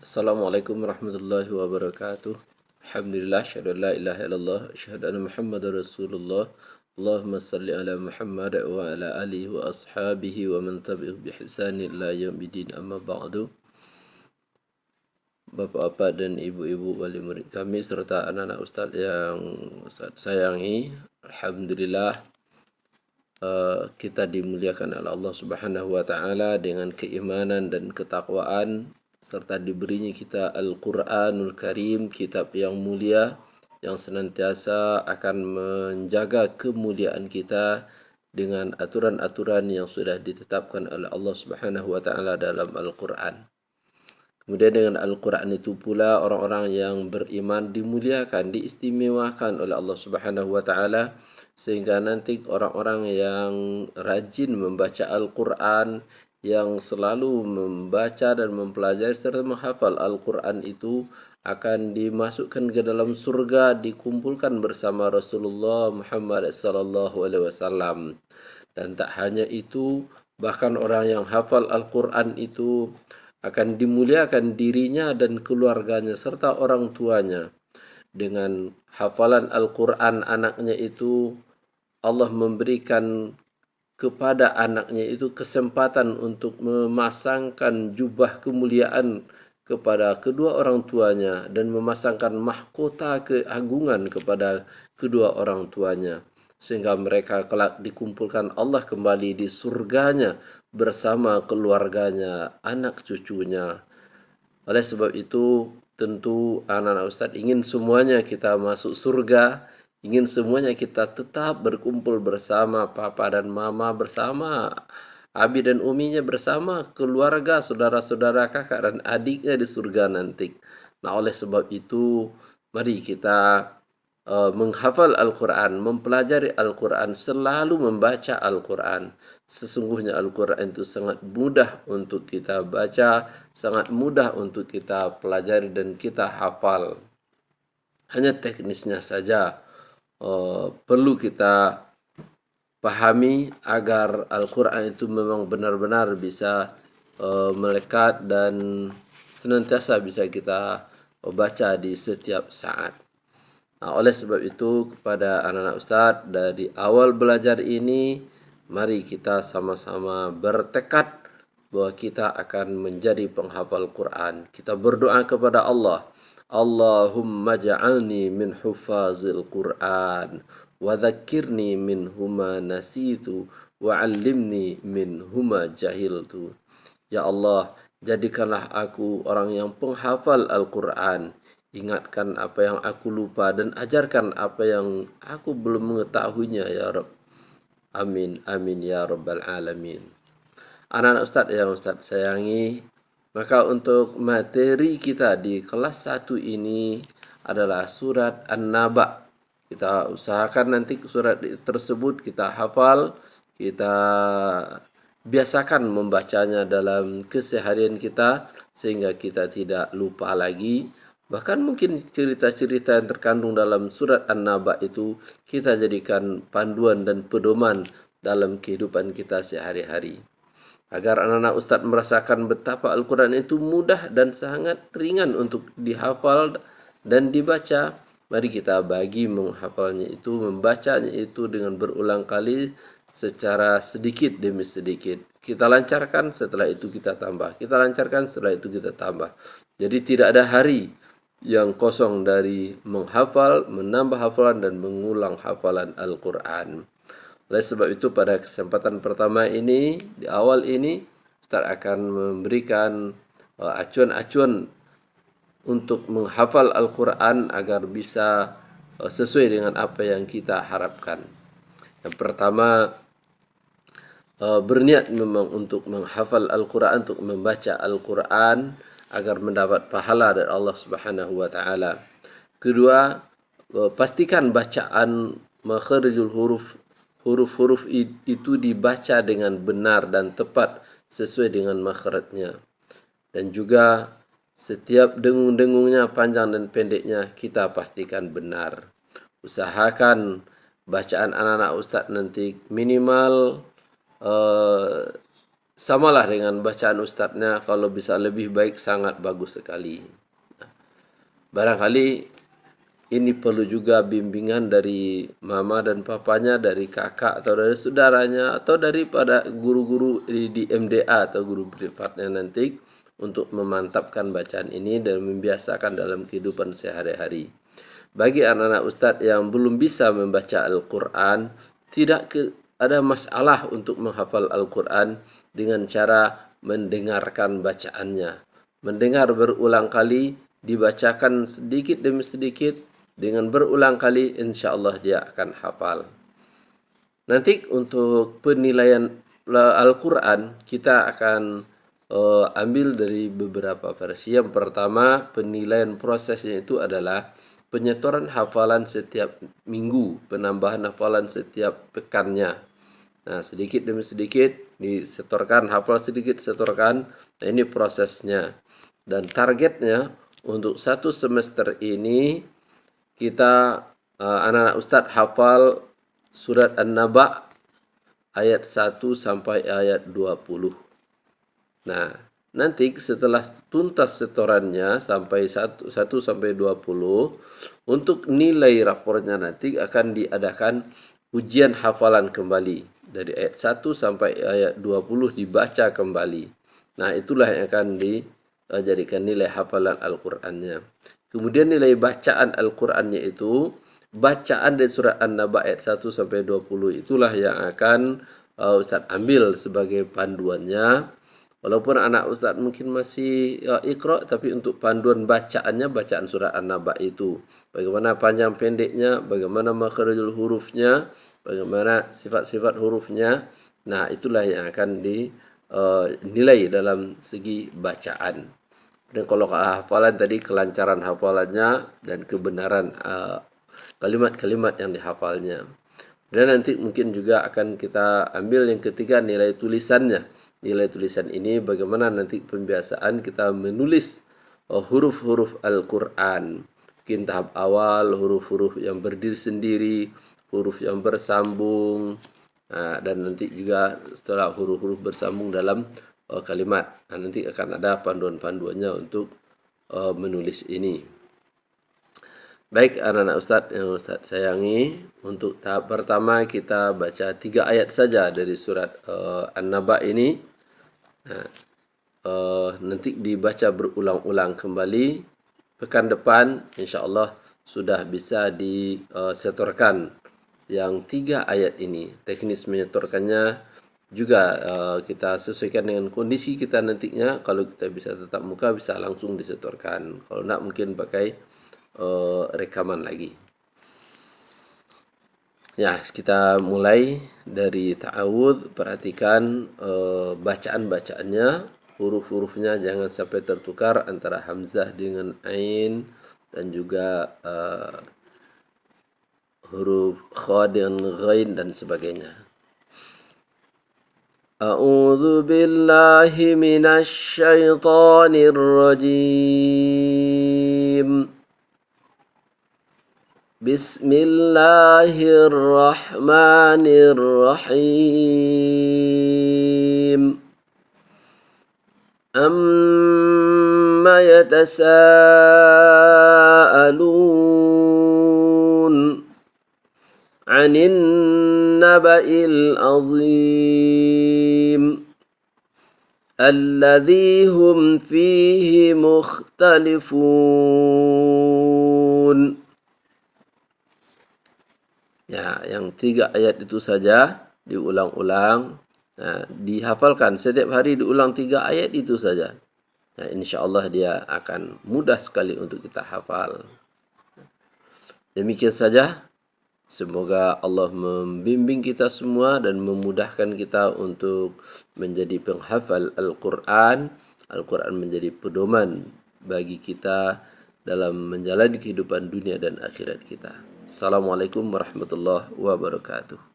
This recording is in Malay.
Assalamualaikum warahmatullahi wabarakatuh. Alhamdulillah, asyhadu an la ilaha illallah, asyhadu anna Muhammadar Rasulullah. Allahumma salli ala Muhammad wa ala alihi wa ashabihi wa man tabi'ahum bi ihsan ila yaumiddin, amma ba'du. Bapak-bapak dan ibu-ibu wali murid kami serta anak-anak ustaz yang Ustaz sayangi, alhamdulillah kita dimuliakan oleh Allah Subhanahu wa taala dengan keimanan dan ketakwaan serta diberinya kita Al-Qur'anul Karim, kitab yang mulia yang senantiasa akan menjaga kemuliaan kita dengan aturan-aturan yang sudah ditetapkan oleh Allah Subhanahu wa taala dalam Al-Qur'an. Kemudian dengan Al-Quran itu pula orang-orang yang beriman dimuliakan, diistimewakan oleh Allah Subhanahu wa taala, sehingga nanti orang-orang yang rajin membaca Al-Quran, yang selalu membaca dan mempelajari serta menghafal Al-Quran itu akan dimasukkan ke dalam surga, dikumpulkan bersama Rasulullah Muhammad sallallahu alaihi wasallam. Dan tak hanya itu, bahkan orang yang hafal Al-Quran itu akan dimuliakan dirinya dan keluarganya serta orang tuanya. Dengan hafalan Al-Quran anaknya itu, Allah memberikan kepada anaknya itu kesempatan untuk memasangkan jubah kemuliaan kepada kedua orang tuanya dan memasangkan mahkota keagungan kepada kedua orang tuanya, sehingga mereka kelak dikumpulkan Allah kembali di surganya bersama keluarganya, anak cucunya. Oleh sebab itu, tentu anak-anak Ustaz ingin semuanya kita masuk surga, ingin semuanya kita tetap berkumpul bersama papa dan mama, bersama abi dan uminya, bersama keluarga, saudara-saudara, kakak dan adiknya di surga nanti. Nah, oleh sebab itu, mari kita menghafal Al-Quran, mempelajari Al-Quran, selalu membaca Al-Quran. Sesungguhnya Al-Quran itu sangat mudah untuk kita baca, sangat mudah untuk kita pelajari dan kita hafal. Hanya teknisnya saja perlu kita pahami agar Al-Quran itu memang benar-benar bisa melekat dan senantiasa bisa kita baca di setiap saat. Nah, oleh sebab itu kepada anak-anak Ustaz, dari awal belajar ini, mari kita sama-sama bertekad bahwa kita akan menjadi penghafal Quran. Kita berdoa kepada Allah. Allahumma ja'alni min hufazil Quran wa dhakkirni min huma nasitu wa 'allimni min huma jahiltu. Ya Allah, jadikanlah aku orang yang penghafal Al-Quran. Ingatkan apa yang aku lupa dan ajarkan apa yang aku belum mengetahuinya, ya Rabb. Amin, amin, ya Rabbal Alamin. Anak-anak Ustaz yang Ustaz sayangi, maka untuk materi kita di kelas 1 ini adalah surat An-Naba. Kita usahakan nanti surat tersebut kita hafal, kita biasakan membacanya dalam keseharian kita sehingga kita tidak lupa lagi. Bahkan mungkin cerita-cerita yang terkandung dalam surat An-Naba itu kita jadikan panduan dan pedoman dalam kehidupan kita sehari-hari. Agar anak-anak Ustaz merasakan betapa Al-Quran itu mudah dan sangat ringan untuk dihafal dan dibaca, mari kita bagi menghafalnya itu, membacanya itu dengan berulang kali secara sedikit demi sedikit. Kita lancarkan, setelah itu kita tambah. Kita lancarkan, setelah itu kita tambah. Jadi tidak ada hari yang kosong dari menghafal, menambah hafalan dan mengulang hafalan Al-Quran. Oleh sebab itu pada kesempatan pertama ini, di awal ini, Ustaz akan memberikan acuan-acuan untuk menghafal Al-Quran agar bisa sesuai dengan apa yang kita harapkan. Yang pertama, berniat memang untuk menghafal Al-Quran, untuk membaca Al-Quran agar mendapat pahala dari Allah Subhanahu wa taala. Kedua, pastikan bacaan makharijul huruf-huruf itu dibaca dengan benar dan tepat sesuai dengan makhrajnya. Dan juga setiap dengung-dengungnya, panjang dan pendeknya kita pastikan benar. Usahakan bacaan anak-anak Ustaz nanti minimal samalah dengan bacaan ustadznya, kalau bisa lebih baik sangat bagus sekali. Barangkali ini perlu juga bimbingan dari mama dan papanya, dari kakak atau dari saudaranya, atau daripada guru-guru di MDA atau guru privatnya nanti untuk memantapkan bacaan ini dan membiasakan dalam kehidupan sehari-hari. Bagi anak-anak ustadz yang belum bisa membaca Al-Quran, tidak ada masalah untuk menghafal Al-Quran dengan cara mendengarkan bacaannya. Mendengar berulang kali, dibacakan sedikit demi sedikit, dengan berulang kali insya Allah dia akan hafal. Nanti untuk penilaian Al-Quran kita akan ambil dari beberapa versi. Yang pertama, penilaian prosesnya itu adalah penyetoran hafalan setiap minggu, penambahan hafalan setiap pekannya. Nah, sedikit demi sedikit disetorkan, hafal sedikit setorkan. Nah, ini prosesnya. Dan targetnya untuk satu semester ini kita anak-anak ustadz hafal surat An-Naba ayat 1 sampai ayat 20. Nah, nanti setelah tuntas setorannya sampai 1 sampai 20, untuk nilai rapornya nanti akan diadakan ujian hafalan kembali. Dari ayat 1 sampai ayat 20 dibaca kembali. Nah, itulah yang akan dijadikan nilai hafalan Al-Qur'annya. Kemudian nilai bacaan Al-Qur'annya itu, bacaan dari surat An-Naba ayat 1 sampai 20 itulah yang akan Ustaz ambil sebagai panduannya. Walaupun anak Ustaz mungkin masih Iqra, tapi untuk panduan bacaannya bacaan surat An-Naba itu. Bagaimana panjang pendeknya, bagaimana makharijul hurufnya, bagaimana sifat-sifat hurufnya. Nah, itulah yang akan dinilai dalam segi bacaan. Dan kalau hafalan tadi, kelancaran hafalannya dan kebenaran kalimat-kalimat yang dihafalnya. Dan nanti mungkin juga akan kita ambil yang ketiga, nilai tulisannya. Nilai tulisan ini bagaimana nanti pembiasaan kita menulis huruf-huruf Al-Quran. Mungkin tahap awal huruf-huruf yang berdiri sendiri, huruf yang bersambung, dan nanti juga setelah huruf-huruf bersambung dalam kalimat. Nah, nanti akan ada panduan-panduannya untuk menulis ini. Baik anak-anak Ustadz yang Ustadz sayangi, untuk tahap pertama kita baca 3 ayat saja dari surat An-Naba ini. Nah, nanti dibaca berulang-ulang kembali. Pekan depan insya Allah sudah bisa disetorkan yang 3 ayat ini. Teknis menyetorkannya juga kita sesuaikan dengan kondisi kita nantinya. Kalau kita bisa tetap muka, bisa langsung disetorkan. Kalau tidak, mungkin pakai rekaman lagi. Ya, kita mulai dari ta'awudz. Perhatikan bacaan-bacaannya, huruf-hurufnya jangan sampai tertukar antara hamzah dengan ain, dan juga huruf kha dengan ghain dan sebagainya. A'udzu billahi minasy syaithanir rajim. Bismillahirrahmanirrahim. Amma yatasaalun 'anil naba'il 'azim alladzi hum fihi mukhtalifun. Ya, yang 3 ayat itu saja diulang-ulang. Nah, dihafalkan setiap hari, diulang 3 ayat itu saja. Nah, insya Allah dia akan mudah sekali untuk kita hafal. Demikian saja. Semoga Allah membimbing kita semua dan memudahkan kita untuk menjadi penghafal Al-Quran. Al-Quran menjadi pedoman bagi kita dalam menjalani kehidupan dunia dan akhirat kita. Assalamualaikum warahmatullahi wabarakatuh.